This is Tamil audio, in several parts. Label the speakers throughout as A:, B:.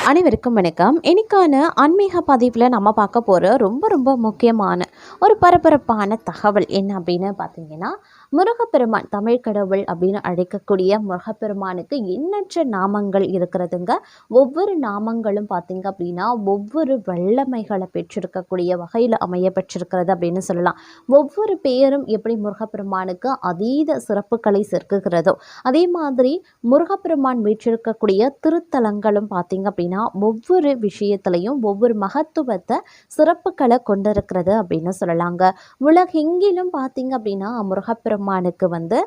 A: அனைவருக்கும் வணக்கம். இன்னைக்கான ஆன்மீக பதிவில் நம்ம பார்க்க போகிற ரொம்ப முக்கியமான ஒரு பரபரப்பான தகவல் என்ன அப்படின்னு பார்த்தீங்கன்னா, முருகப்பெருமான் தமிழ் கடவுள் அப்படின்னு அழைக்கக்கூடிய முருகப்பெருமானுக்கு எண்ணற்ற நாமங்கள் இருக்கிறதுங்க. ஒவ்வொரு நாமங்களும் பார்த்தீங்க அப்படின்னா ஒவ்வொரு வல்லமைகளை பெற்றிருக்கக்கூடிய வகையில் அமைய பெற்றிருக்கிறது அப்படின்னு சொல்லலாம். ஒவ்வொரு பெயரும் எப்படி முருகப்பெருமானுக்கு அதீத சிறப்புகளை சேர்க்குகிறதோ அதே மாதிரி முருகப்பெருமான் வீற்றிருக்கக்கூடிய திருத்தலங்களும் பார்த்தீங்க அப்படின்னா ஒவ்வொரு விஷயத்திலையும் ஒவ்வொரு மகத்துவத்தை சிறப்புகளை கொண்டிருக்கிறது அப்படின்னு சொல்லலாங்க. உலகெங்கிலும் பார்த்தீங்க அப்படின்னா முருகப்பெருமானுக்கு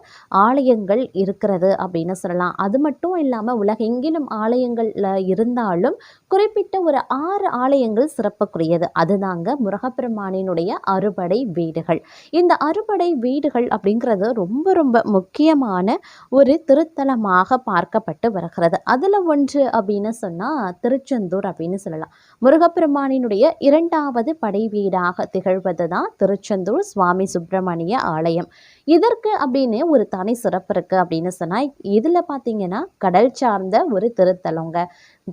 A: ஆலயங்கள் இருக்கிறது அப்படின்னு சொல்லலாம். அது மட்டும் இல்லாமல் உலகெங்கிலும் ஆலயங்கள்ல இருந்தாலும் குறிப்பிட்ட ஒரு 6 ஆலயங்கள் சிறப்புக்குரியது. அதுதாங்க முருகப்பெருமானினுடைய அறுபடை வீடுகள். இந்த அறுபடை வீடுகள் அப்படிங்கிறது ரொம்ப முக்கியமான ஒரு திருத்தலமாக பார்க்கப்பட்டு வருகிறது. அதில் ஒன்று அப்படின்னு சொன்னால் திருச்செந்தூர் அப்படின்னு சொல்லலாம். முருகப்பெருமானினுடைய 2வது படை வீடாக திகழ்வது தான் திருச்செந்தூர் சுவாமி சுப்பிரமணிய ஆலயம். இதற்கு அப்படின்னு ஒரு தனி சிறப்பு இருக்குது அப்படின்னு சொன்னால், இதில் பார்த்தீங்கன்னா கடல் சார்ந்த ஒரு திருத்தலங்க.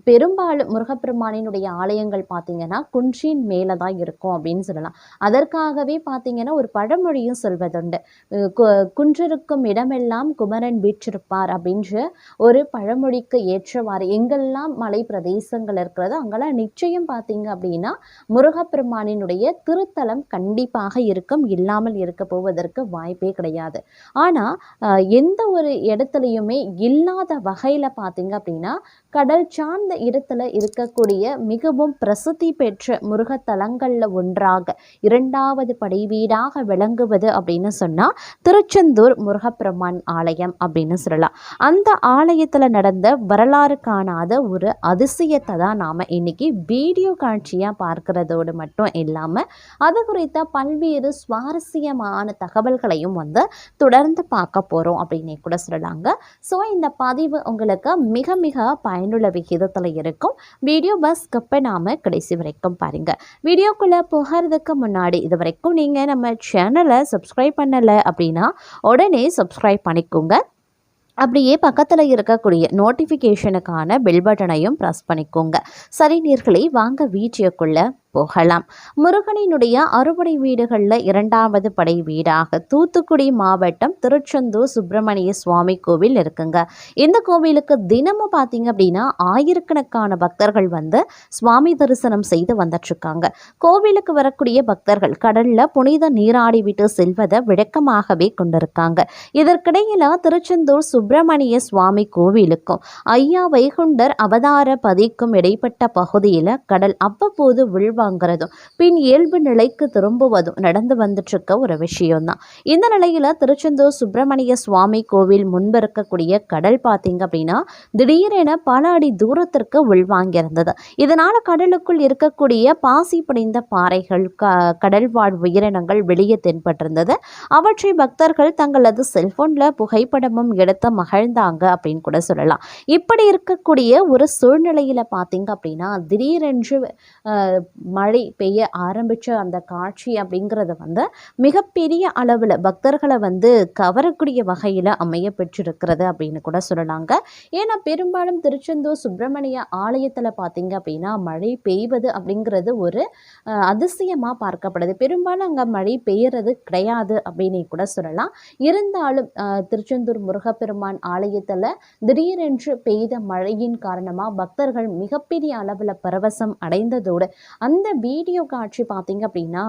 A: பெரும்பாலும் முருகப்பெருமானினுடைய ஆலயங்கள் பார்த்தீங்கன்னா குன்றின் மேலே தான் இருக்கும் அப்படின்னு சொல்லலாம். அதற்காகவே பார்த்தீங்கன்னா ஒரு பழமொழியும் சொல்வதுண்டு. குன்றிருக்கும் இடமெல்லாம் குமரன் வீற்றிருப்பார் அப்படின்ற ஒரு பழமொழிக்கு ஏற்றவாறு எங்கெல்லாம் மலை பிரதேசங்கள் இருக்கிறதோ அங்கெல்லாம் நிச்சயம் பார்த்தீங்க அப்படின்னா முருகப்பெருமானினுடைய திருத்தலம் கண்டிப்பாக இருக்கும். இல்லாமல் இருக்க போவதற்கு வாய்ப்பே கிடையாது. ஆனால் எந்த ஒரு இடத்துலையுமே இல்லாத வகையில் பார்த்தீங்க அப்படின்னா கடல் சார்ந்த இடத்துல இருக்கக்கூடிய மிகவும் பிரசித்தி பெற்ற முருகத்தலங்களில் ஒன்றாக 2வது படை வீடாக விளங்குவது அப்படின்னு சொன்னால் திருச்செந்தூர் முருகப்பெருமான் ஆலயம் அப்படின்னு சொல்லலாம். அந்த ஆலயத்தில் நடந்த வரலாறு காணாத ஒரு அதிசயத்தை தான் நாம் இன்னைக்கு வீடியோ காட்சியாக பார்க்கிறதோடு மட்டும் இல்லாமல் அது குறித்த பல்வேறு சுவாரஸ்யமான தகவல்களையும் தொடர்ந்து பார்க்க போகிறோம் அப்படின்னே கூட சொல்லலாங்க. ஸோ இந்த பதிவு உங்களுக்கு மிக பயனுள்ள விகிதத்தில் இருக்கும். வீடியோ ஸ்கிப் பண்ணாம கடைசி வரைக்கும் பாருங்க. வீடியோக்குள்ளே போகிறதுக்கு முன்னாடி இது வரைக்கும் நீங்கள் நம்ம சேனலை சப்ஸ்கிரைப் பண்ணலை அப்படின்னா உடனே சப்ஸ்கிரைப் பண்ணிக்கோங்க. அப்படியே பக்கத்தில் இருக்கக்கூடிய நோட்டிஃபிகேஷனுக்கான பெல் பட்டனையும் ப்ரெஸ் பண்ணிக்கோங்க. சரி நேயர்களே, வாங்க வீடியோக்குள்ளே போகலாம். முருகனினுடைய அறுபடை வீடுகளில் 2வது படை வீடாக தூத்துக்குடி மாவட்டம் திருச்செந்தூர் சுப்பிரமணிய சுவாமி கோவில் இருக்குங்க. இந்த கோவிலுக்கு தினமும் பார்த்தீங்க அப்படின்னா ஆயிரக்கணக்கான பக்தர்கள் சுவாமி தரிசனம் செய்து வந்துட்டுருக்காங்க. கோவிலுக்கு வரக்கூடிய பக்தர்கள் கடலில் புனித நீராடி விட்டு செல்வதை விளக்கமாகவே கொண்டிருக்காங்க. இதற்கிடையில் திருச்செந்தூர் சுப்பிரமணிய சுவாமி கோவிலுக்கும் ஐயா வைகுண்டர் அவதார பதிக்கும் இடைப்பட்ட பகுதியில் கடல் அவ்வப்போது வாங்கிறதும் பின் இயல்பு நிலைக்கு திரும்புவதும் நடந்து வந்துட்டு இருக்க ஒரு விஷயம்தான். இந்த நிலையில திருச்செந்தூர் சுப்பிரமணிய சுவாமி கோவில் முன்பு இருக்கக்கூடிய கடல் பார்த்தீங்க அப்படின்னா திடீரென பல அடி தூரத்திற்கு உள்வாங்கியிருந்தது. இதனால கடலுக்குள் இருக்கக்கூடிய பாசி படைந்த பாறைகள் கடல் வாழ் உயிரினங்கள் வெளியே தென்பட்டிருந்தது. அவற்றை பக்தர்கள் தங்களது செல்போன்ல புகைப்படமும் எடுத்து மகிழ்ந்தாங்க அப்படின்னு கூட சொல்லலாம். இப்படி இருக்கக்கூடிய ஒரு சூழ்நிலையில பார்த்தீங்க அப்படின்னா திடீரென்று மழை பெய்ய ஆரம்பித்த அந்த காட்சி அப்படிங்கிறது மிகப்பெரிய அளவில் பக்தர்களை கவரக்கூடிய வகையில் அமைய பெற்றிருக்கிறது அப்படின்னு கூட சொல்லலாங்க. ஏன்னா பெரும்பாலும் திருச்செந்தூர் சுப்பிரமணிய ஆலயத்தில் பார்த்தீங்க அப்படின்னா மழை பெய்வது அப்படிங்கிறது ஒரு அதிசயமாக பார்க்கப்படுது. பெரும்பாலும் அங்கே மழை பெய்யறது கிடையாது அப்படின்னு கூட சொல்லலாம். இருந்தாலும் திருச்செந்தூர் முருகப்பெருமான் ஆலயத்தில் திடீரென்று பெய்த மழையின் காரணமாக பக்தர்கள் மிகப்பெரிய அளவில் பரவசம் அடைந்ததோடு அந்த வீடியோ காட்சி பார்த்தீங்க அப்படின்னா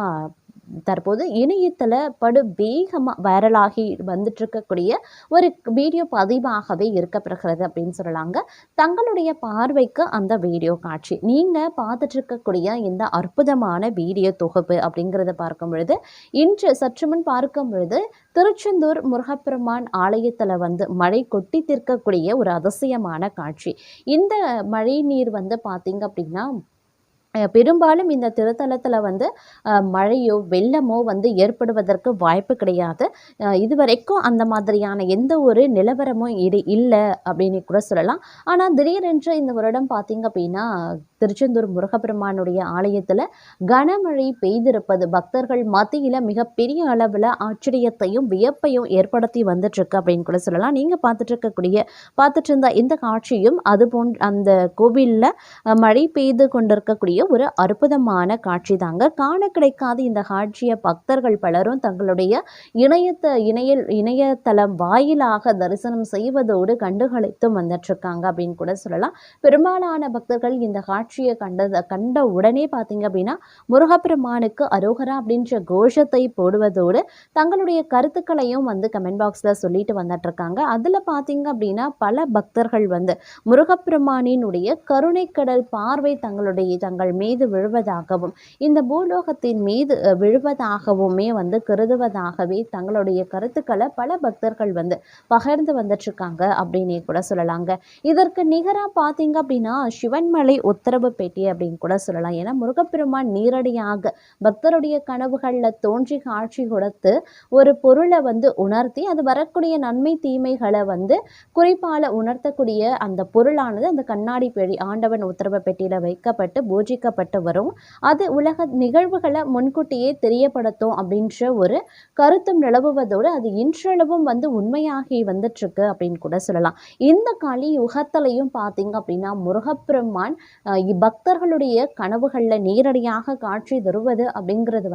A: தற்போது இணையத்தில் படு வேகமாக வைரலாகி வந்துட்டு இருக்கக்கூடிய ஒரு வீடியோ பதிவாகவே இருக்கப்படுகிறது அப்படின்னு சொல்லலாங்க. தங்களுடைய பார்வைக்கு அந்த வீடியோ காட்சி நீங்கள் பார்த்துட்டு இருக்கக்கூடிய இந்த அற்புதமான வீடியோ தொகுப்பு அப்படிங்கிறத பார்க்கும் பொழுது இன்று சற்று முன் பார்க்கும் பொழுது திருச்செந்தூர் முருகப்பெருமான் ஆலயத்தில் மழை கொட்டி தீர்க்கக்கூடிய ஒரு அதிசயமான காட்சி. இந்த மழை நீர் பார்த்தீங்க அப்படின்னா பெரும்பாலும் இந்த திருத்தலத்தில் மழையோ வெள்ளமோ ஏற்படுவதற்கு வாய்ப்பு கிடையாது. இதுவரைக்கும் அந்த மாதிரியான எந்த ஒரு நிலவரமும் இல்லை அப்படின்னு கூட சொல்லலாம். ஆனால் திடீரென்று இந்த வருடம் பார்த்திங்க அப்படின்னா திருச்செந்தூர் முருகப்பெருமானுடைய ஆலயத்தில் கனமழை பெய்திருப்பது பக்தர்கள் மத்தியில் மிகப்பெரிய அளவில் ஆச்சரியத்தையும் வியப்பையும் ஏற்படுத்தி வந்துட்டுருக்கு அப்படின்னு கூட சொல்லலாம். நீங்கள் பார்த்துட்டு இருந்த இந்த காட்சியும் அது அந்த கோவிலில் மழை பெய்து கொண்டிருக்கக்கூடிய ஒரு அற்புதமான காட்சி தாங்க. காண கிடைக்காத இந்த காட்சியை பக்தர்கள் பலரும் தங்களுடைய இணையதளம் வாயிலாக தரிசனம் செய்வதோடு கண்டுகளித்தும் வந்துட்டுருக்காங்க அப்படின்னு கூட சொல்லலாம். பெரும்பாலான பக்தர்கள் இந்த காட்சியை கண்ட உடனே பார்த்தீங்க அப்படின்னா முருகப்பெருமானுக்கு அரோகரா அப்படின்ற கோஷத்தை போடுவதோடு தங்களுடைய கருத்துக்களையும் கமெண்ட் பாக்ஸில் சொல்லிட்டு வந்துட்டு இருக்காங்க. அதில் பார்த்தீங்க அப்படின்னா பல பக்தர்கள் முருகப்பெருமானினுடைய கருணைக்கடல் பார்வை தங்கள் மீது விழுவதாகவும் இந்த பூலோகத்தின் மீது விழுவதாகவுமே கருதுவதாகவே தங்களுடைய கருத்துக்களை பல பக்தர்கள் பகிர்ந்து வந்துட்டு இருக்காங்க அப்படின்னே கூட சொல்லலாங்க. இதற்கு நிகராக பார்த்தீங்க அப்படின்னா சிவன்மலை உத்தரவு பெட்டி அப்படின்னு கூட சொல்லலாம். ஏன்னா முருகப்பெருமான் நேரடியாக பக்தருடைய கனவுகளில் தோன்றி காட்சி கொடுத்து ஒரு பொருளை உணர்த்தி அது வரக்கூடிய நன்மை தீமைகளை குறிப்பால உணர்த்தக்கூடிய அந்த பொருளானது அந்த கண்ணாடி பெட்டி ஆண்டவன் உத்தரவு பெட்டியில வைக்கப்பட்டு பூஜிக்கப்பட்டு வரும். அது உலக நிகழ்வுகளை முன்கூட்டியே தெரியப்படுத்தும் அப்படின்ற ஒரு கருத்தும் நிலவுவதோடு அது இன்றளவும் உண்மையாகி வந்துட்டு இருக்கு அப்படின்னு கூட சொல்லலாம். இந்த கலியுகத்திலையும் பார்த்தீங்க அப்படின்னா முருகப்பெருமான் பக்தர்களுடைய கனவுகளில் நேரடியாக காட்சி தருவது அப்படிங்கிறது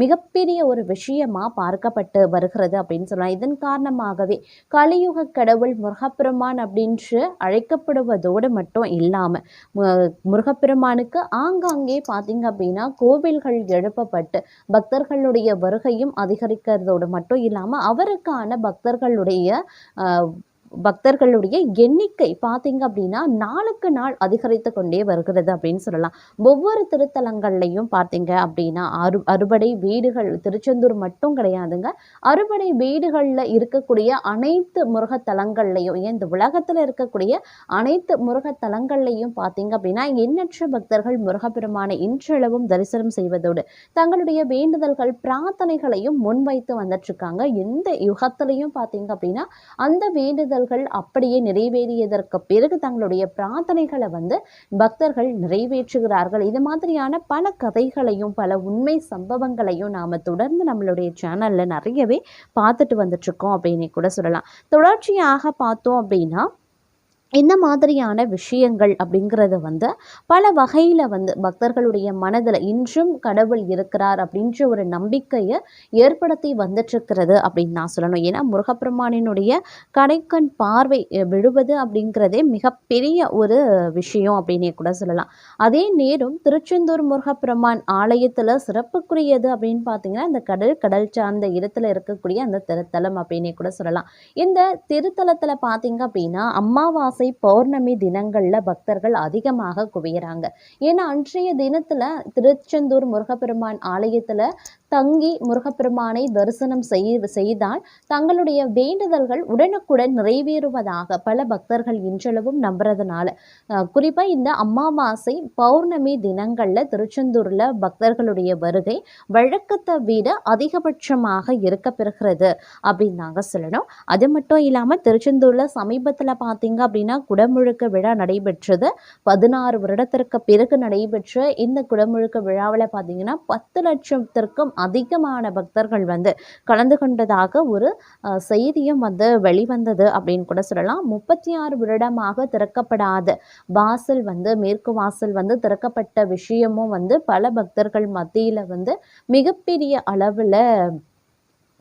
A: மிகப்பெரிய ஒரு விஷயமா பார்க்கப்பட்டு வருகிறது அப்படின்னு சொல்லலாம். இதன் காரணமாகவே கலியுக கடவுள் முருகப்பெருமான் அப்படின்று அழைக்கப்படுவதோடு மட்டும் இல்லாமல் முருகப்பெருமானுக்கு ஆங்காங்கே பார்த்தீங்க அப்படின்னா கோவில்கள் எழுப்பப்பட்டு பக்தர்களுடைய வருகையும் அதிகரிக்கிறதோடு மட்டும் இல்லாமல் அவருக்கான பக்தர்களுடைய எண்ணிக்கை பார்த்தீங்க அப்படின்னா நாளுக்கு நாள் அதிகரித்து கொண்டே வருகிறது அப்படின்னு சொல்லலாம். ஒவ்வொரு திருத்தலங்கள்லையும் பார்த்தீங்க அப்படின்னா அறுபடை வீடுகள் திருச்செந்தூர் மட்டும் கிடையாதுங்க. அறுபடை வீடுகளில் இருக்கக்கூடிய அனைத்து முருகத்தலங்கள்லையும் இந்த உலகத்தில் இருக்கக்கூடிய அனைத்து முருகத்தலங்கள்லையும் பார்த்தீங்க அப்படின்னா எண்ணற்ற பக்தர்கள் முருகப்பெருமானை இன்றளவும் தரிசனம் செய்வதோடு தங்களுடைய வேண்டுதல்கள் பிரார்த்தனைகளையும் முன்வைத்து வந்துட்டு இருக்காங்க. எந்த யுகத்திலையும் பார்த்தீங்க அப்படின்னா அந்த வேண்டுதல் அப்படியே நிறைவேறியதற்கு பிறகு தங்களுடைய பிரார்த்தனைகளை பக்தர்கள் நிறைவேற்றுகிறார்கள். இது மாதிரியான பல கதைகளையும் பல உண்மை சம்பவங்களையும் நாம தொடர்ந்து நம்மளுடைய சேனல்ல நிறையவே பார்த்துட்டு வந்துட்டு இருக்கோம் அப்படின்னு கூட சொல்லலாம். தொடர்ச்சியாக பார்த்தோம் அப்படின்னா இந்த மாதிரியான விஷயங்கள் அப்படிங்கிறது பல வகையில் பக்தர்களுடைய மனதில் இன்றும் கடவுள் இருக்கிறார் அப்படின்ற ஒரு நம்பிக்கையை ஏற்படுத்தி வந்துட்டுருக்கிறது அப்படின்னு நான் சொல்லணும். ஏன்னா முருகப்பெருமானினுடைய கடைக்கண் பார்வை விழுவது அப்படிங்கிறதே மிகப்பெரிய ஒரு விஷயம் அப்படின்னே கூட சொல்லலாம். அதே நேரம் திருச்செந்தூர் முருகப்பெருமான் ஆலயத்தில் சிறப்புக்குரியது அப்படின்னு பார்த்தீங்கன்னா இந்த கடல் சார்ந்த இடத்துல இருக்கக்கூடிய அந்த திருத்தலம் அப்படின்னே கூட சொல்லலாம். இந்த திருத்தலத்தில் பார்த்தீங்க அப்படின்னா அமாவாசை பௌர்ணமி தினங்கள்ல பக்தர்கள் அதிகமாக குவியறாங்க. ஏன்னா அன்றைய தினத்துல திருச்செந்தூர் முருகப்பெருமான் ஆலயத்துல தங்கி முருகப்பெருமானை தரிசனம் செய்தால் தங்களுடைய வேண்டுதல்கள் உடனுக்குடன் நிறைவேறுவதாக பல பக்தர்கள் இன்றளவும் நம்புறதுனால குறிப்பா இந்த அமாவாசை பௌர்ணமி தினங்கள்ல திருச்செந்தூர்ல பக்தர்களுடைய வருகை வழக்கத்தை விட அதிகபட்சமாக இருக்க பெறுகிறது அப்படின்னு நாங்க சொல்லணும். அது மட்டும் இல்லாம திருச்செந்தூர்ல சமீபத்துல பாத்தீங்க அப்படின்னா குடமுழுக்கு விழா நடைபெற்றது. 16 வருடத்திற்கு பிறகு நடைபெற்ற இந்த குடமுழுக்கு விழாவில் பார்த்தீங்கன்னா 10 லட்சத்திற்கும் அதிகமான பக்தர்கள் கலந்து கொண்டதாக ஒரு செய்தியும் வெளிவந்தது அப்படின்னு கூட சொல்லலாம். 36 வருடமாக திறக்கப்படாத வாசல் மேற்கு வாசல் திறக்கப்பட்ட விஷயமும் பல பக்தர்கள் மத்தியில் மிகப்பெரிய அளவில்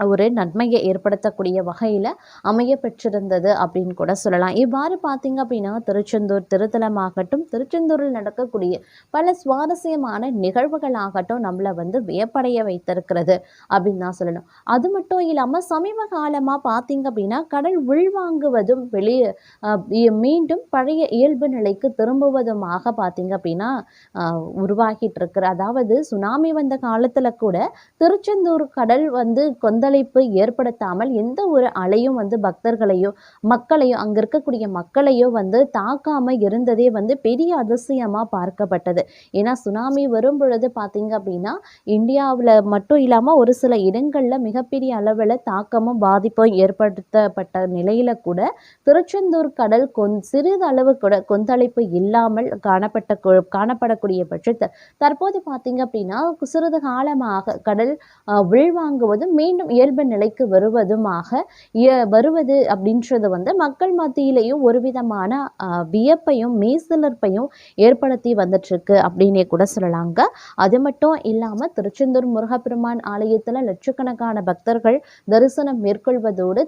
A: ஒரு நன்மையை ஏற்படுத்தக்கூடிய வகையில் அமைய பெற்றிருந்தது அப்படின்னு கூட சொல்லலாம். இவ்வாறு பார்த்தீங்க அப்படின்னா திருச்செந்தூர் திருத்தலமாகட்டும் திருச்செந்தூரில் நடக்கக்கூடிய பல சுவாரஸ்யமான நிகழ்வுகளாகட்டும் நம்மளை வியப்படைய வைத்திருக்கிறது அப்படின்னு தான் சொல்லணும். அது மட்டும் இல்லாமல் சமீப காலமாக பார்த்தீங்க அப்படின்னா கடல் உள்வாங்குவதும் மீண்டும் பழைய இயல்பு நிலைக்கு திரும்புவதுமாக பார்த்தீங்க அப்படின்னா உருவாகிட்டு இருக்கிற அதாவது சுனாமி வந்த காலத்தில் கூட திருச்செந்தூர் கடல் கொந்தளிப்பு ஏற்படுத்தாமல் எந்த ஒரு அலையும் வந்து பக்தர்களையோ மக்களையோ அங்க இருக்கக்கூடிய மக்களையோ வந்து தாக்காம இருந்ததே வந்து பெரிய அதிசயமா பார்க்கப்பட்டது. ஏன்னா சுனாமி வரும் பொழுது பார்த்தீங்க அப்படின்னா இந்தியாவில் மட்டும் இல்லாமல் ஒரு சில இடங்கள்ல மிகப்பெரிய அளவில் தாக்கமும் பாதிப்பும் ஏற்படுத்தப்பட்ட நிலையில கூட திருச்செந்தூர் கடல் சிறிதளவு கூட கொந்தளிப்பு இல்லாமல் காணப்படக்கூடிய பட்சத்தில் தற்போது பார்த்தீங்க அப்படின்னா சிறிது காலமாக கடல் உள்வாங்குவதும் மீண்டும் இயல்பு நிலைக்கு வருவது அப்படின்றது வந்து மக்கள் மத்தியிலேயும் ஒரு விதமான வியப்பையும் மெய்சிலிர்ப்பையும் ஏற்படுத்தி வந்துட்டு இருக்கு அப்படின்னே கூட சொல்லலாங்க. அது மட்டும் இல்லாம திருச்செந்தூர் முருகப்பெருமான் ஆலயத்துல லட்சக்கணக்கான பக்தர்கள் தரிசனம் மேற்கொள்வதோடு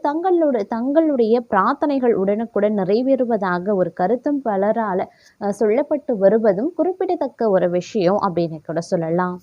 A: தங்களுடைய பிரார்த்தனைகள் உடனுக்குடன் நிறைவேறுவதாக ஒரு கருத்தும் பலரால சொல்லப்பட்டு வருவதும் குறிப்பிடத்தக்க ஒரு விஷயம் அப்படின்னு கூட சொல்லலாம்.